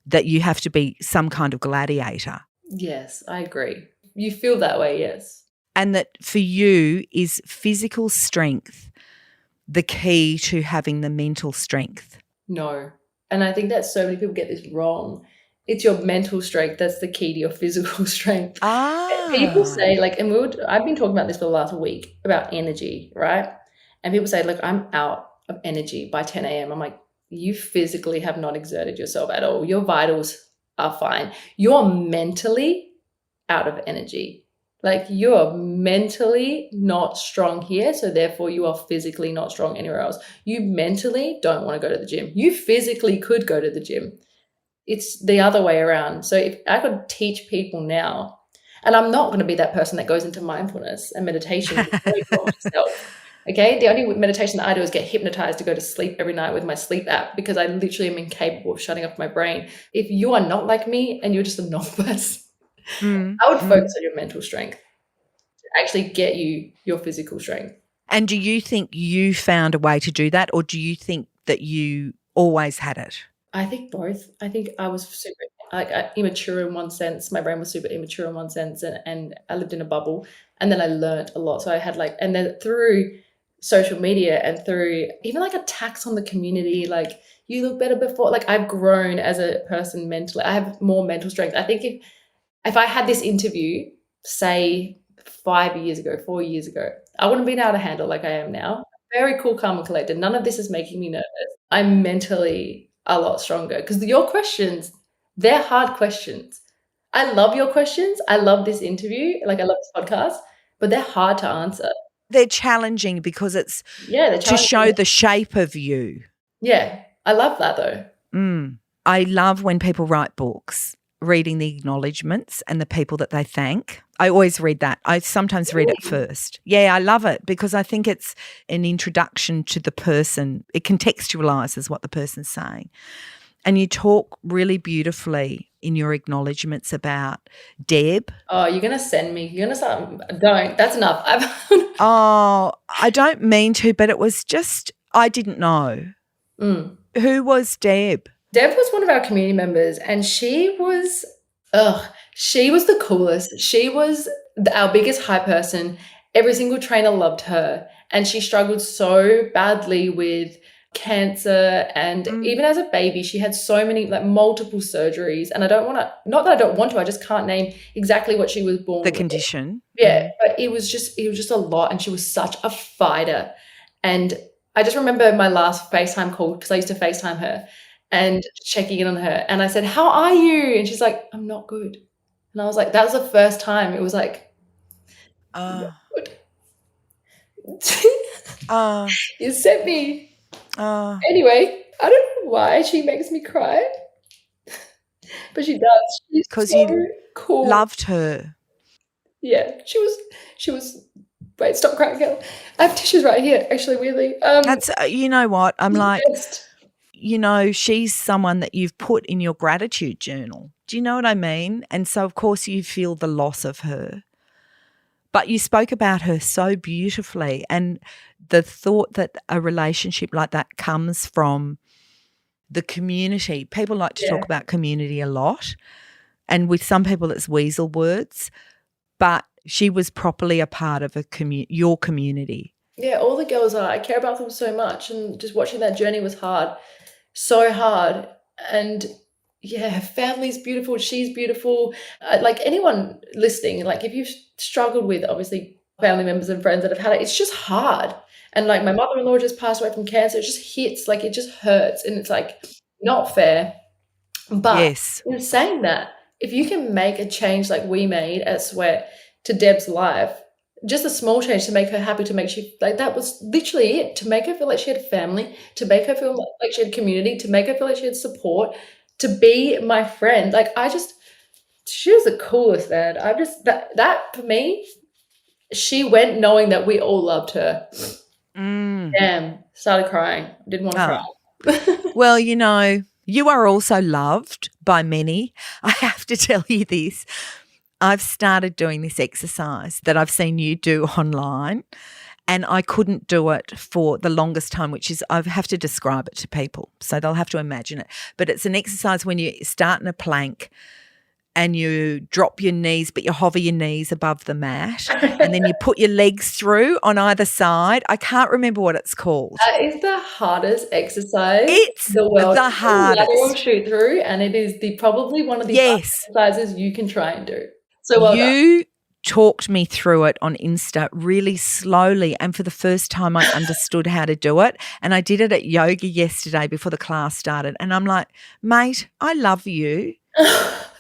that you have to be some kind of gladiator. Yes, I agree. You feel that way, yes. And that for you is physical strength the key to having the mental strength? No. And I think that so many people get this wrong. It's your mental strength that's the key to your physical strength. People say, like, and I've been talking about this for the last week about energy, right? And people say, look, I'm out of energy by 10 a.m. I'm like, you physically have not exerted yourself at all. Your vitals are fine. You're mentally out of energy. Like, you're mentally not strong here, so therefore you are physically not strong anywhere else. You mentally don't want to go to the gym. You physically could go to the gym. It's the other way around. So if I could teach people now, and I'm not going to be that person that goes into mindfulness and meditation myself. Okay, the only meditation that I do is get hypnotized to go to sleep every night with my sleep app because I literally am incapable of shutting off my brain. If you are not like me and you're just a novice, I would focus on your mental strength to actually get you your physical strength. And do you think you found a way to do that, or do you think that you always had it? I think both. I think I was super immature in one sense. My brain was super immature in one sense, and I lived in a bubble. And then I learned a lot. So I had and then through social media and through even attacks on the community, like, you look better before, like, I've grown as a person mentally. I have more mental strength. I think if I had this interview, say 4 years ago, I wouldn't have been able to handle like I am now. Very cool, calm and collected. None of this is making me nervous. I'm mentally a lot stronger because your questions, they're hard questions. I love your questions. I love this interview. Like, I love this podcast, but they're hard to answer. They're challenging because it's to show the shape of you. Yeah, I love that though. I love when people write books, reading the acknowledgements and the people that they thank. I always read that. I sometimes read it first. Yeah, I love it because I think it's an introduction to the person. It contextualises what the person's saying. And you talk really beautifully in your acknowledgements about Deb. Oh, you're going to send me. You're going to start. Don't. That's enough. Oh, I don't mean to, but it was just, I didn't know. Who was Deb? Deb was one of our community members, and she was the coolest. She was our biggest hype person. Every single trainer loved her, and she struggled so badly with cancer, and even as a baby she had so many, multiple surgeries, and I just can't name exactly what she was born with. Condition. Yeah, but it was just a lot, and she was such a fighter. And I just remember my last FaceTime call, because I used to FaceTime her and checking in on her, and I said, how are you? And she's like, I'm not good. And I was like, that was the first time it was like, not good. You sent me. Anyway, I don't know why she makes me cry, but she does. She's because so you cool. Loved her. Yeah, she was. Wait, stop crying, Kayla. I have tissues right here. Actually, weirdly, that's you know what I'm like. Best. You know, she's someone that you've put in your gratitude journal. Do you know what I mean? And so, of course, you feel the loss of her. But you spoke about her so beautifully, and the thought that a relationship like that comes from the community. People like to talk about community a lot, and with some people it's weasel words, but She was properly a part of your community. Yeah, all the girls are. I care about them so much, and just watching that journey was hard. So hard. And yeah, her family's beautiful. She's beautiful. Like anyone listening, like if you've struggled with obviously family members and friends that have had it, it's just hard. And like my mother-in-law just passed away from cancer. It just hits, like it just hurts. And it's like not fair. But Yes. in saying that, if you can make a change like we made at Sweat to Deb's life, just a small change to make her happy, to make she like that was literally it, to make her feel like she had a family, to make her feel like she had community, to make her feel like she had support, to be my friend. Like she was the coolest, man. I just that for me, she went knowing that we all loved her. Damn, started crying. Didn't want to cry. Well, you are also loved by many. I have to tell you this. I've started doing this exercise that I've seen you do online, and I couldn't do it for the longest time, which is I have to describe it to people so they'll have to imagine it. But it's an exercise when you start in a plank and you drop your knees, but you hover your knees above the mat and then you put your legs through on either side. I can't remember what it's called. That is the hardest exercise It's the world the hardest. will shoot through, and it is probably one of the hardest exercises you can try and do. So well you talked me through it on Insta really slowly, and for the first time I understood how to do it. And I did it at yoga yesterday before the class started, and I'm like, mate, I love you.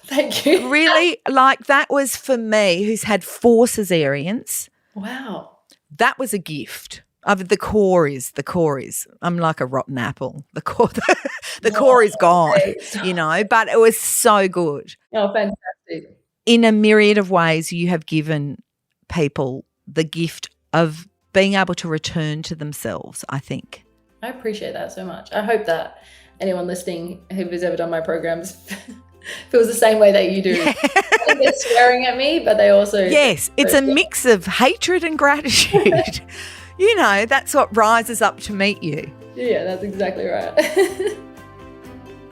Thank you. Really, like that was for me, who's had 4 cesareans. Wow. That was a gift. The core is. I'm like a rotten apple. The core is gone, but it was so good. Oh, fantastic. In a myriad of ways, you have given people the gift of being able to return to themselves, I think. I appreciate that so much. I hope that anyone listening who has ever done my programs feels the same way that you do. Yeah. They're swearing at me, but they also... Yes, it's a mix of hatred and gratitude. That's what rises up to meet you. Yeah, that's exactly right.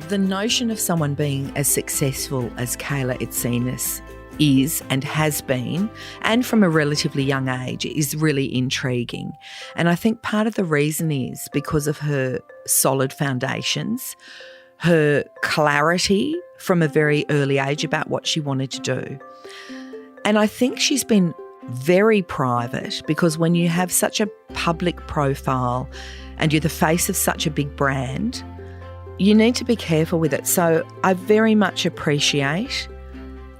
The notion of someone being as successful as Kayla Itsines is and has been, and from a relatively young age, is really intriguing. And I think part of the reason is because of her solid foundations, her clarity from a very early age about what she wanted to do. And I think she's been very private, because when you have such a public profile and you're the face of such a big brand, you need to be careful with it. So I very much appreciate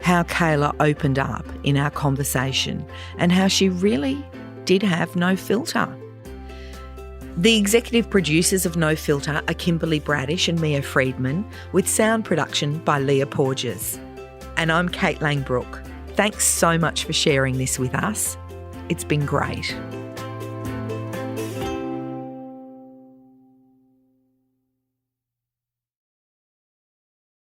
how Kayla opened up in our conversation and how she really did have no filter. The executive producers of No Filter are Kimberly Bradish and Mia Freedman, with sound production by Leah Porges. And I'm Kate Langbroek. Thanks so much for sharing this with us. It's been great.